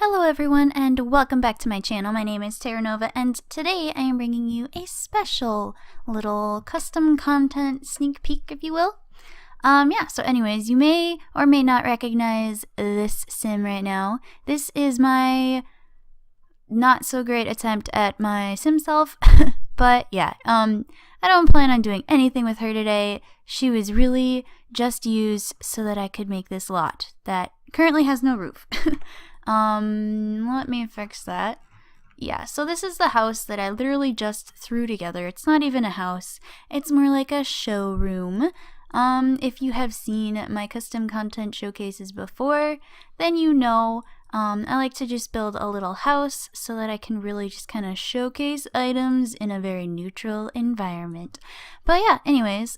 Hello everyone and welcome back to my channel. My name is Terranova and today I am bringing you a special little custom content sneak peek, if you will. So anyways, you may or may not recognize this sim right now. This is my not so great attempt at my sim self, but yeah, I don't plan on doing anything with her today. She was really just used so that I could make this lot that currently has no roof. Let me fix that. Yeah, so this is the house that I literally just threw together. It's not even a house. It's more like a showroom. If you have seen my custom content showcases before, then you know I like to just build a little house so that I can really just kind of showcase items in a very neutral environment. But yeah, anyways,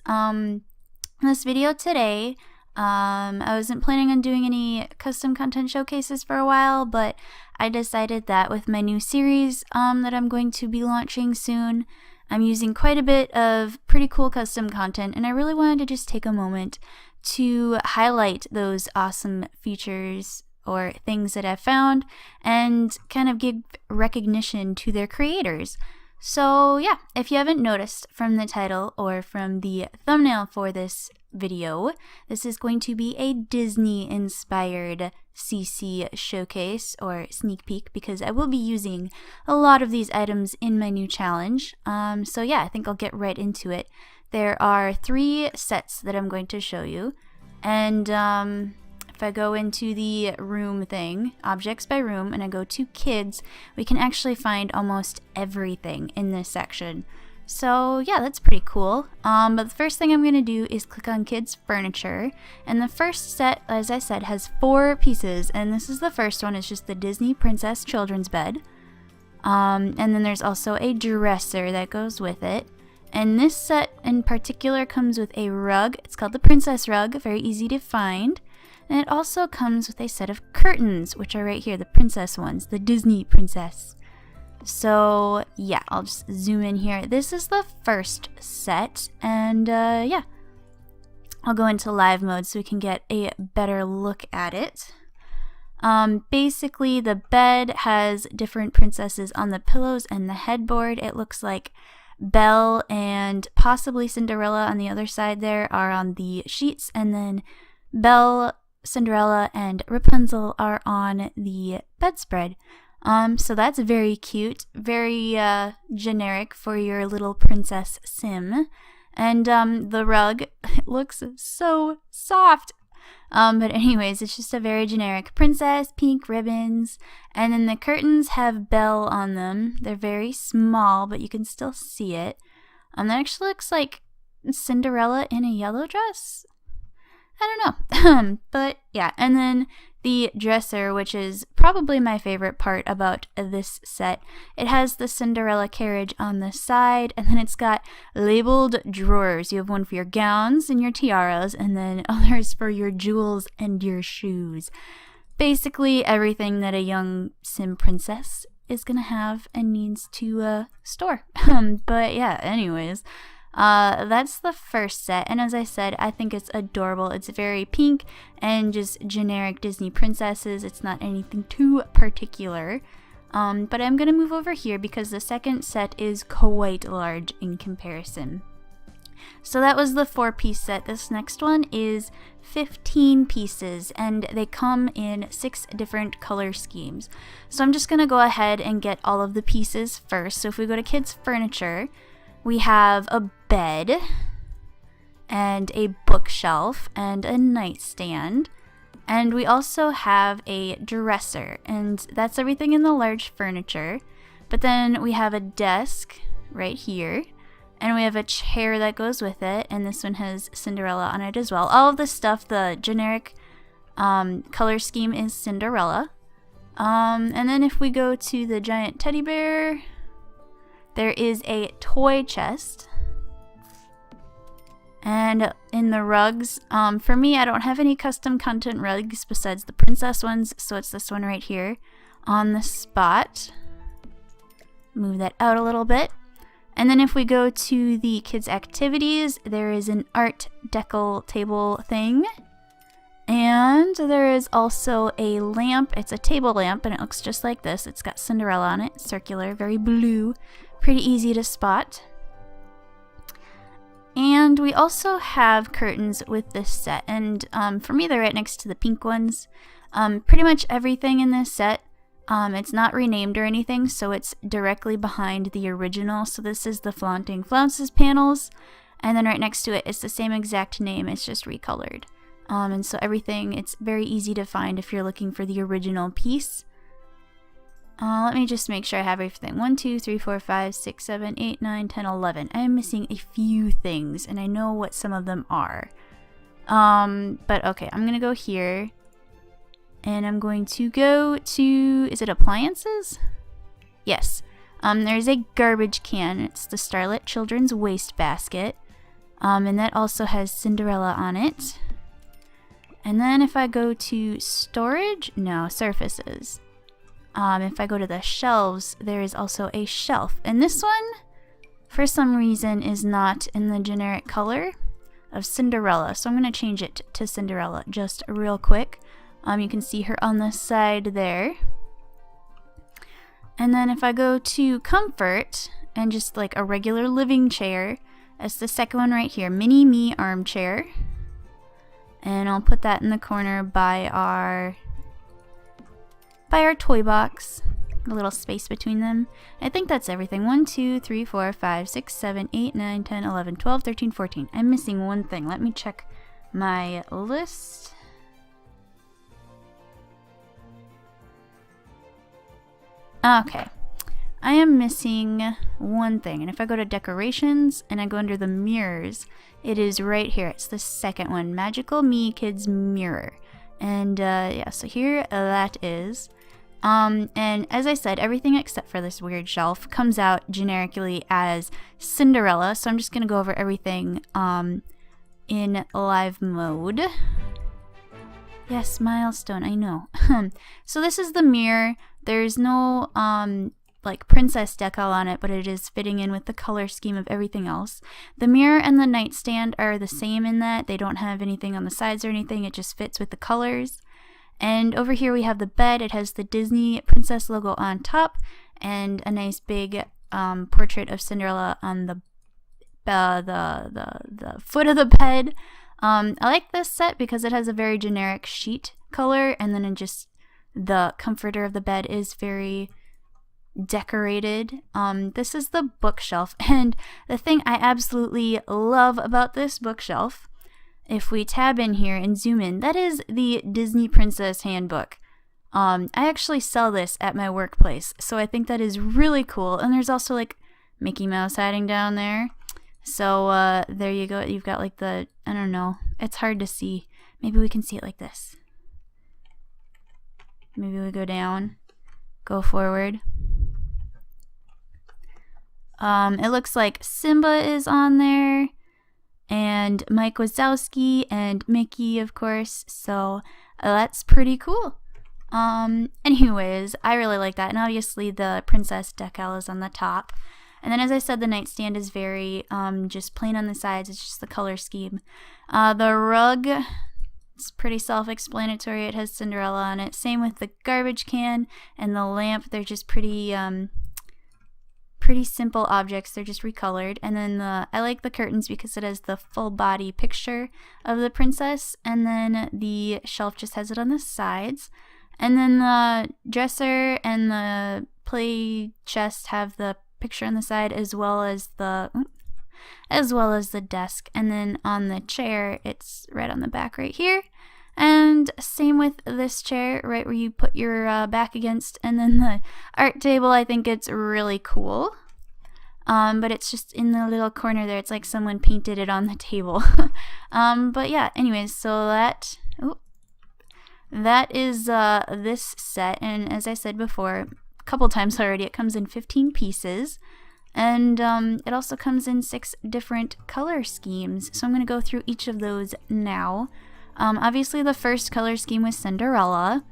this video today, I wasn't planning on doing any custom content showcases for a while, but I decided that with my new series that I'm going to be launching soon, I'm using quite a bit of pretty cool custom content, and I really wanted to just take a moment to highlight those awesome features or things that I've found and kind of give recognition to their creators. So yeah, if you haven't noticed from the title or from the thumbnail for this video, this is going to be a Disney-inspired CC showcase or sneak peek because I will be using a lot of these items in my new challenge. So yeah, I think I'll get right into it. There are 3 sets that I'm going to show you, and if I go into the room thing, objects by room, and I go to kids, we can actually find almost everything in this section. So yeah, that's pretty cool. But the first thing I'm going to do is click on kids furniture, and the first set, as I said, has 4 pieces, and this is the first one. It's just the Disney Princess children's bed, and then there's also a dresser that goes with it. And this set in particular comes with a rug. It's called the princess rug, very easy to find. And it also comes with a set of curtains, which are right here, the princess ones, the Disney princess. So yeah, I'll just zoom in here. This is the first set, and yeah, I'll go into live mode so we can get a better look at it. Basically, the bed has different princesses on the pillows and the headboard. It looks like Belle and possibly Cinderella on the other side there are on the sheets, and then Belle, Cinderella, and Rapunzel are on the bedspread. So that's very cute, very generic for your little princess sim. And the rug, it looks so soft. But anyways, it's just a very generic princess, pink ribbons, and then the curtains have Belle on them. They're very small, but you can still see it. That actually looks like Cinderella in a yellow dress. I don't know. But yeah, and then the dresser, which is probably my favorite part about this set. It has the Cinderella carriage on the side, and then it's got labeled drawers. You have one for your gowns and your tiaras, and then others for your jewels and your shoes. Basically everything that a young sim princess is gonna have and needs to store. But yeah, anyways, that's the first set, and as I said, I think it's adorable. It's very pink and just generic Disney princesses. It's not anything too particular. But I'm gonna move over here because the second set is quite large in comparison. So that was the 4-piece set. This next one is 15 pieces, and they come in 6 different color schemes. So I'm just gonna go ahead and get all of the pieces first. So if we go to kids furniture, we have a bed and a bookshelf and a nightstand, and we also have a dresser, and that's everything in the large furniture. But then we have a desk right here, and we have a chair that goes with it, and this one has Cinderella on it as well. All of this stuff, the generic color scheme is Cinderella. And then if we go to the giant teddy bear, there is a toy chest. And in the rugs, for me, I don't have any custom content rugs besides the princess ones, so it's this one right here on the spot. Move that out a little bit. And then if we go to the kids' activities, there is an art deco table thing. And there is also a lamp. It's a table lamp and it looks just like this. It's got Cinderella on it, circular, very blue, pretty easy to spot. And we also have curtains with this set, and for me they're right next to the pink ones. Pretty much everything in this set, it's not renamed or anything, so it's directly behind the original. So this is the Flaunting Flounces panels, and then right next to it, it's the same exact name, it's just recolored. And so everything, it's very easy to find if you're looking for the original piece. Let me just make sure I have everything. 1, 2, 3, 4, 5, 6, 7, 8, 9, 10, 11. I'm missing a few things, and I know what some of them are. But okay, I'm gonna go here, and I'm going to go to, is it appliances? Yes. There's a garbage can. It's the Starlit Children's Waste Basket. And that also has Cinderella on it. And then if I go to storage, no, surfaces. If I go to the shelves, there is also a shelf. And this one, for some reason, is not in the generic color of Cinderella. So I'm going to change it to Cinderella just real quick. You can see her on the side there. And then if I go to comfort and just like a regular living chair, that's the second one right here, Mini Me armchair. And I'll put that in the corner by our toy box, a little space between them. I think that's everything. 1, 2, 3, 4, 5, 6, 7, 8, 9, 10, 11, 12, 13, 14. I'm missing one thing. Let me check my list. Okay. I am missing one thing. And if I go to decorations and I go under the mirrors, it is right here. It's the second one, Magical Me Kids Mirror. And yeah, so here that is. And as I said, everything except for this weird shelf comes out generically as Cinderella. So I'm just going to go over everything in live mode. Yes, milestone, I know. So this is the mirror. There's no like princess decal on it, but it is fitting in with the color scheme of everything else. The mirror and the nightstand are the same in that they don't have anything on the sides or anything. It just fits with the colors. And over here we have the bed. It has the Disney princess logo on top and a nice big portrait of Cinderella on the foot of the bed. I like this set because it has a very generic sheet color, and then just the comforter of the bed is very decorated. This is the bookshelf, and the thing I absolutely love about this bookshelf, if we tab in here and zoom in, that is the Disney Princess Handbook. I actually sell this at my workplace, so I think that is really cool. And there's also like Mickey Mouse hiding down there. So there you go. You've got like the, I don't know, it's hard to see. Maybe we can see it like this. Maybe we go down, go forward. It looks like Simba is on there, and Mike Wazowski, and Mickey, of course, so that's pretty cool. Anyways, I really like that, and obviously the princess decal is on the top. And then, as I said, the nightstand is very just plain on the sides. It's just the color scheme. The rug, it's pretty self-explanatory. It has Cinderella on it. Same with the garbage can and the lamp. They're just pretty simple objects. They're just recolored. And then I like the curtains because it has the full body picture of the princess. And then the shelf just has it on the sides. And then the dresser and the play chest have the picture on the side, as well as the desk. And then on the chair, it's right on the back right here. And same with this chair, right where you put your back against. And then the art table, I think it's really cool. But it's just in the little corner there. It's like someone painted it on the table. But yeah, anyways, so that is this set. And as I said before, a couple times already, it comes in 15 pieces. And it also comes in 6 different color schemes. So I'm going to go through each of those now. Obviously, the first color scheme was Cinderella.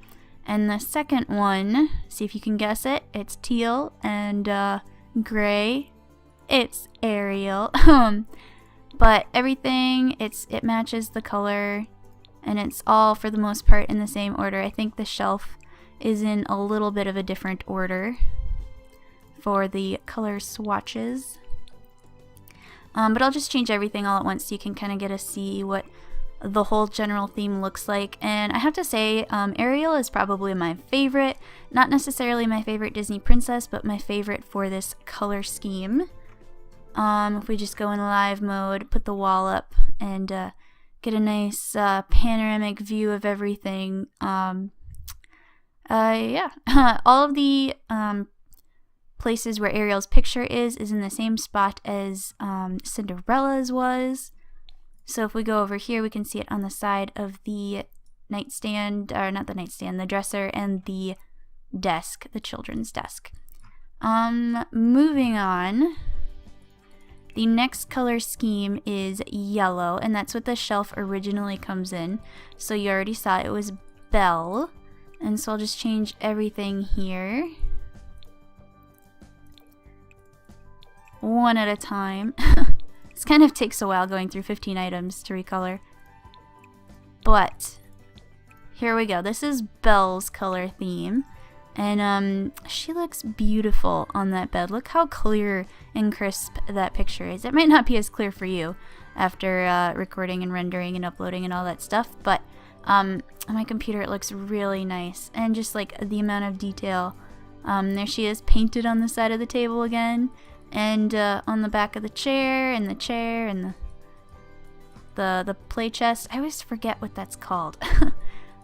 And the second one, see if you can guess it, it's teal and gray. It's Ariel. But everything, it matches the color and it's all for the most part in the same order. I think the shelf is in a little bit of a different order for the color swatches. But I'll just change everything all at once so you can kind of get to see what the whole general theme looks like. And I have to say, Ariel is probably my favorite. Not necessarily my favorite Disney princess, but my favorite for this color scheme. If we just go in live mode, put the wall up, and get a nice panoramic view of everything. Yeah, all of the places where Ariel's picture is in the same spot as Cinderella's was. So if we go over here, we can see it on the side of the nightstand, or not the nightstand, the dresser, and the desk, the children's desk. Moving on, the next color scheme is yellow, and that's what the shelf originally comes in. So you already saw it was Belle, and so I'll just change everything here, one at a time. This kind of takes a while going through 15 items to recolor. But here we go. This is Belle's color theme. And she looks beautiful on that bed. Look how clear and crisp that picture is. It might not be as clear for you after recording and rendering and uploading and all that stuff, but on my computer it looks really nice. And just like the amount of detail. There she is, painted on the side of the table again. And on the back of the chair, and the play chest. I always forget what that's called.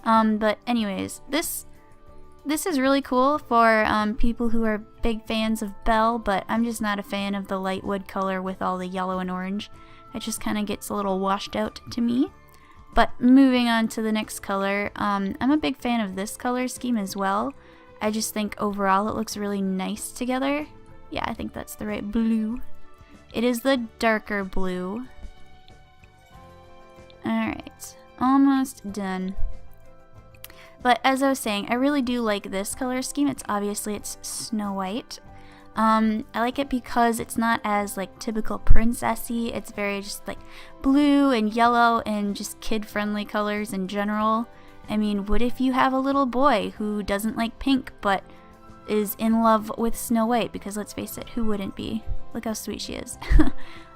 But anyways, this is really cool for people who are big fans of Belle, but I'm just not a fan of the light wood color with all the yellow and orange. It just kind of gets a little washed out to me. But moving on to the next color, I'm a big fan of this color scheme as well. I just think overall it looks really nice together. Yeah, I think that's the right blue. It is the darker blue. Alright, almost done. But as I was saying, I really do like this color scheme. It's Snow White. I like it because it's not as like typical princessy. It's very just like blue and yellow and just kid-friendly colors in general. I mean, what if you have a little boy who doesn't like pink but is in love with Snow White? Because let's face it, who wouldn't be? Look how sweet she is.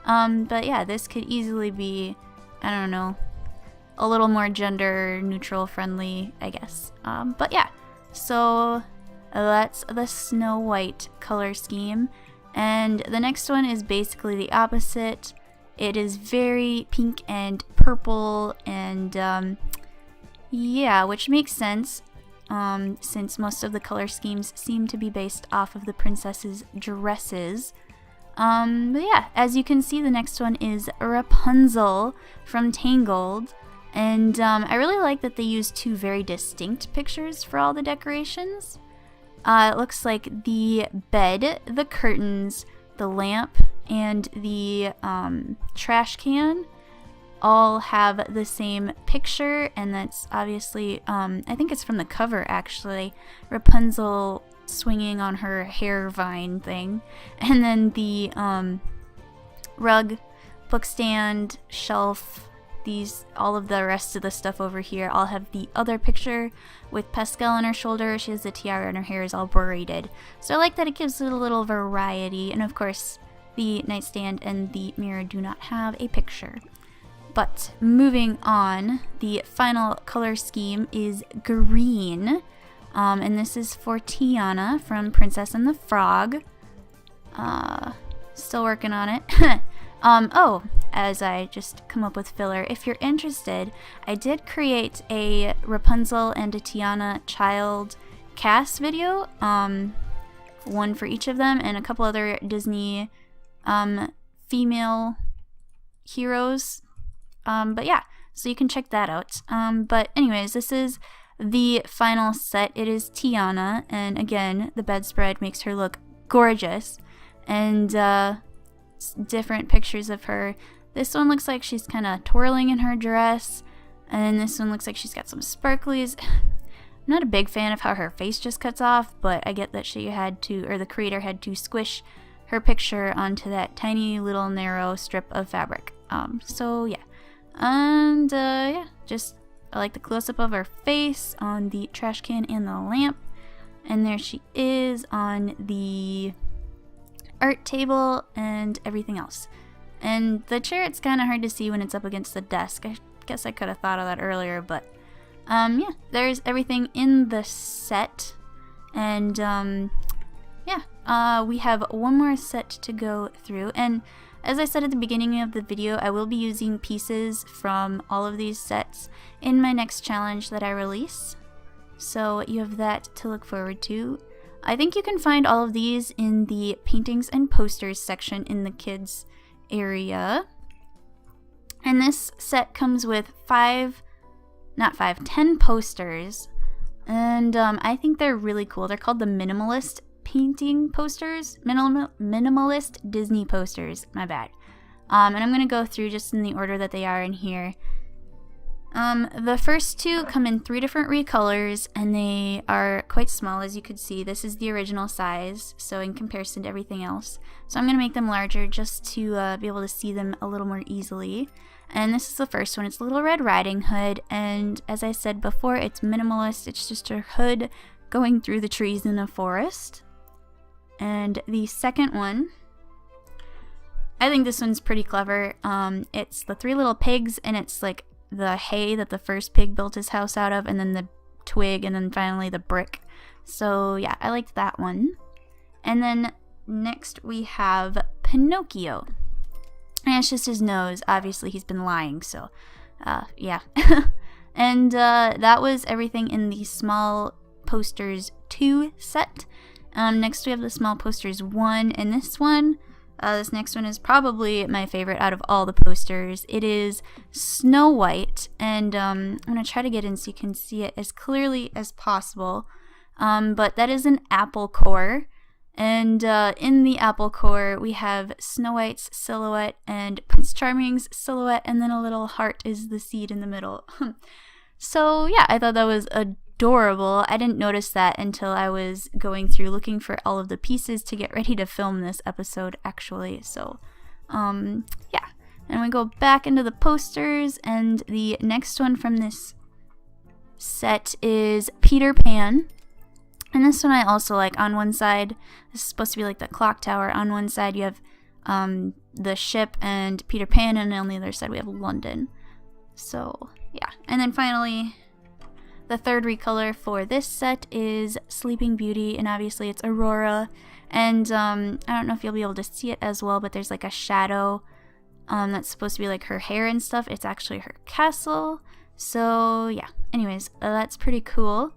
But yeah, this could easily be, I don't know, a little more gender neutral friendly, I guess. But yeah, so that's the Snow White color scheme. And the next one is basically the opposite. It is very pink and purple, and yeah, which makes sense. Since most of the color schemes seem to be based off of the princess's dresses. But yeah, as you can see, the next one is Rapunzel from Tangled. And I really like that they use two very distinct pictures for all the decorations. It looks like the bed, the curtains, the lamp, and the trash can all have the same picture, and that's obviously, I think it's from the cover actually, Rapunzel swinging on her hair vine thing. And then the rug, bookstand, shelf, all of the rest of the stuff over here all have the other picture with Pascal on her shoulder. She has the tiara and her hair is all braided. So I like that it gives it a little variety, and of course the nightstand and the mirror do not have a picture. But moving on, the final color scheme is green, and this is for Tiana from Princess and the Frog. Still working on it. Oh, as I just come up with filler, if you're interested, I did create a Rapunzel and a Tiana child cast video, one for each of them, and a couple other Disney female heroes. But yeah, so you can check that out. But anyways, this is the final set. It is Tiana, and again, the bedspread makes her look gorgeous, and different pictures of her. This one looks like she's kind of twirling in her dress, and this one looks like she's got some sparklies. I'm not a big fan of how her face just cuts off, but I get that she had to, or the creator had to squish her picture onto that tiny little narrow strip of fabric. So yeah. And yeah, just I like the close-up of her face on the trash can and the lamp. And there she is on the art table and everything else. And the chair, it's kind of hard to see when it's up against the desk. I guess I could have thought of that earlier, but yeah, there's everything in the set. And yeah, we have one more set to go through. And as I said at the beginning of the video, I will be using pieces from all of these sets in my next challenge that I release. So you have that to look forward to. I think you can find all of these in the paintings and posters section in the kids area. And this set comes with 10 posters. And I think they're really cool. They're called the Minimalist painting posters. Minimalist Disney posters, my bad. And I'm going to go through just in the order that they are in here. The first two come in 3 different recolors, and they are quite small, as you could see. This is the original size, so in comparison to everything else. So I'm going to make them larger just to be able to see them a little more easily. And this is the first one. It's Little Red Riding Hood, and as I said before, it's minimalist. It's just her hood going through the trees in a forest. And the second one, I think this one's pretty clever. It's the 3 little pigs, and it's like the hay that the first pig built his house out of, and then the twig, and then finally the brick. So yeah, I liked that one. And then next we have Pinocchio. And it's just his nose. Obviously he's been lying, so yeah. And that was everything in the small posters 2 set. Next we have the small posters 1, and this one, this next one is probably my favorite out of all the posters. It is Snow White, and I'm going to try to get in so you can see it as clearly as possible. But that is an apple core, and in the apple core we have Snow White's silhouette and Prince Charming's silhouette, and then a little heart is the seed in the middle. So yeah, I thought that was adorable. I didn't notice that until I was going through looking for all of the pieces to get ready to film this episode, actually. So yeah, and we go back into the posters, and the next one from this set is Peter Pan. And this one I also like. On one side, this is supposed to be like the clock tower. On one side you have the ship and Peter Pan, and on the other side we have London. So yeah, and then finally the third recolor for this set is Sleeping Beauty, and obviously it's Aurora. And I don't know if you'll be able to see it as well, but there's like a shadow that's supposed to be like her hair and stuff. It's actually her castle. So yeah, anyways, that's pretty cool.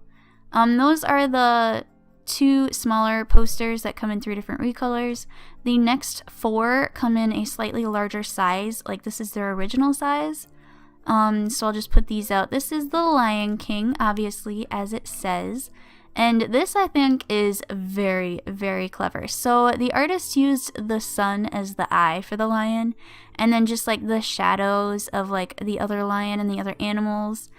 Those are the 2 smaller posters that come in 3 different recolors. The next 4 come in a slightly larger size, like this is their original size. So I'll just put these out. This is the Lion King, obviously, as it says. And this, I think, is very, very clever. So the artist used the sun as the eye for the lion, and then just like the shadows of like the other lion and the other animals.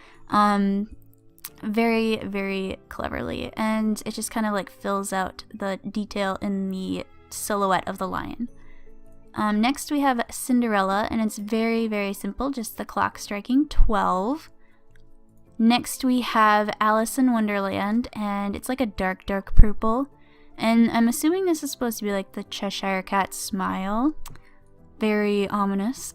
Very, very cleverly. And it just kind of like fills out the detail in the silhouette of the lion. Next we have Cinderella, and it's very, very simple, just the clock striking 12. Next we have Alice in Wonderland, and it's like a dark, dark purple. And I'm assuming this is supposed to be like the Cheshire Cat's smile. Very ominous.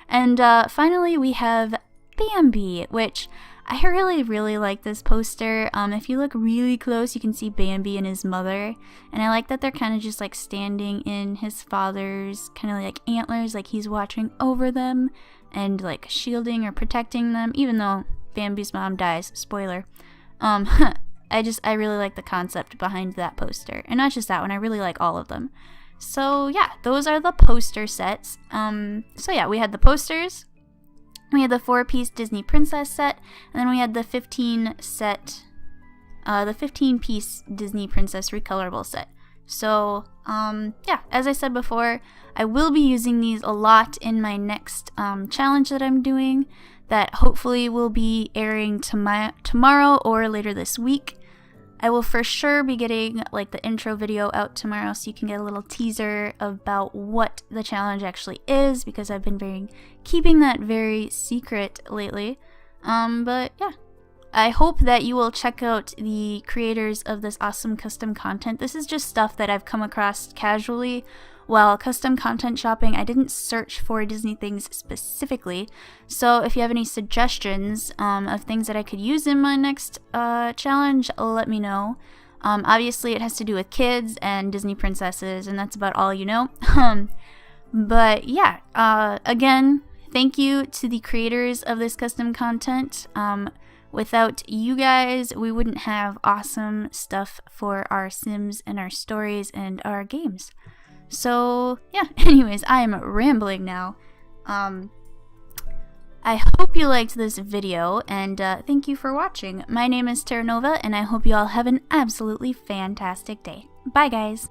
And finally we have Bambi, which I really, really like this poster. If you look really close, you can see Bambi and his mother. And I like that they're kind of just like standing in his father's kind of like antlers, like he's watching over them and like shielding or protecting them, even though Bambi's mom dies. Spoiler. I really like the concept behind that poster. And not just that one, I really like all of them. So yeah, those are the poster sets. So yeah, we had the posters. We had the 4-piece Disney Princess set, and then we had the 15-piece Disney Princess recolorable set. So, yeah, as I said before, I will be using these a lot in my next challenge that I'm doing, that hopefully will be airing tomorrow or later this week. I will for sure be getting like the intro video out tomorrow, so you can get a little teaser about what the challenge actually is, because I've been keeping that very secret lately. But yeah. I hope that you will check out the creators of this awesome custom content. This is just stuff that I've come across casually while custom content shopping. I didn't search for Disney things specifically, so if you have any suggestions of things that I could use in my next challenge, let me know. Obviously it has to do with kids and Disney princesses, and that's about all you know. But yeah, again, thank you to the creators of this custom content. Without you guys, we wouldn't have awesome stuff for our Sims and our stories and our games. So yeah, anyways, I am rambling now. I hope you liked this video, and thank you for watching. My name is Terranova, and I hope you all have an absolutely fantastic day. Bye guys!